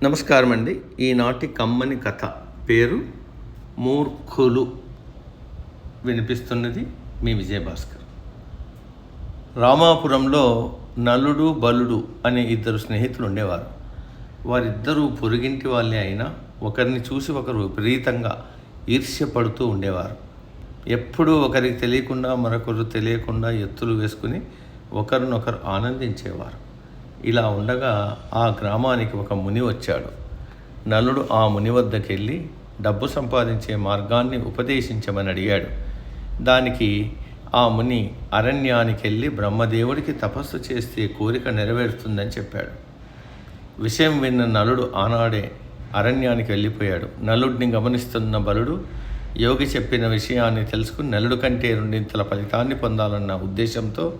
నమస్కారం అండి. ఈనాటి కమ్మని కథ పేరు మూర్ఖులు. వినిపిస్తున్నది మీ విజయభాస్కర్. రామాపురంలో నలుడు బలుడు అనే ఇద్దరు స్నేహితులు ఉండేవారు. వారిద్దరూ పొరుగింటి వాళ్ళే అయినా ఒకరిని చూసి ఒకరు విపరీతంగా ఈర్ష్యపడుతూ ఉండేవారు. ఎప్పుడూ ఒకరికి తెలియకుండా మరొకరు తెలియకుండా ఎత్తులు వేసుకుని ఒకరినొకరు ఆనందించేవారు. ఇలా ఉండగా ఆ గ్రామానికి ఒక ముని వచ్చాడు. నలుడు ఆ ముని వద్దకు వెళ్ళి డబ్బు సంపాదించే మార్గాన్ని ఉపదేశించమని అడిగాడు. దానికి ఆ ముని అరణ్యానికి వెళ్ళి బ్రహ్మదేవుడికి తపస్సు చేస్తే కోరిక నెరవేరుతుందని చెప్పాడు. విషయం విన్న నలుడు ఆనాడే అరణ్యానికి వెళ్ళిపోయాడు. నలుడిని గమనిస్తున్న బలుడు యోగి చెప్పిన విషయాన్ని తెలుసుకుని నలుడు కంటే రెండింతల ఫలితాన్ని పొందాలన్న ఉద్దేశంతో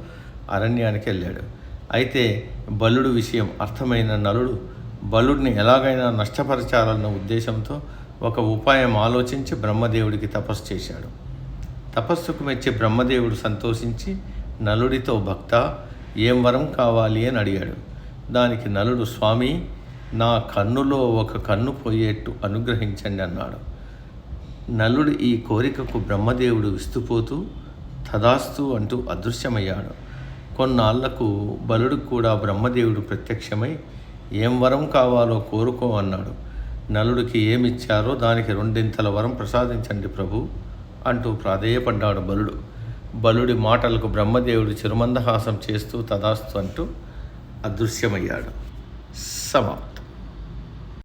అరణ్యానికి వెళ్ళాడు. అయితే బలుడు విషయం అర్థమైన నలుడు బలుడిని ఎలాగైనా నష్టపరచాలన్న ఉద్దేశంతో ఒక ఉపాయం ఆలోచించి బ్రహ్మదేవుడికి తపస్సు చేశాడు. తపస్సుకు మెచ్చి బ్రహ్మదేవుడు సంతోషించి నలుడితో భక్త ఏం వరం కావాలి అని అడిగాడు. దానికి నలుడు స్వామి నా కన్నులో ఒక కన్ను పోయేట్టు అనుగ్రహించండి అన్నాడు. నలుడు ఈ కోరికకు బ్రహ్మదేవుడు విస్తుపోతూ తదాస్తు అంటూ అదృశ్యమయ్యాడు. కొన్నాళ్లకు బలుడు కూడా బ్రహ్మదేవుడు ప్రత్యక్షమై ఏం వరం కావాలో కోరుకో అన్నాడు. నలుడికి ఏమిచ్చారో దానికి రెండింతల వరం ప్రసాదించండి ప్రభు అంటూ ప్రాధేయపడ్డాడు బలుడు. బలుడి మాటలకు బ్రహ్మదేవుడు చిరుమందహాసం చేస్తూ తదాస్తు అంటూ అదృశ్యమయ్యాడు. సమాప్తం.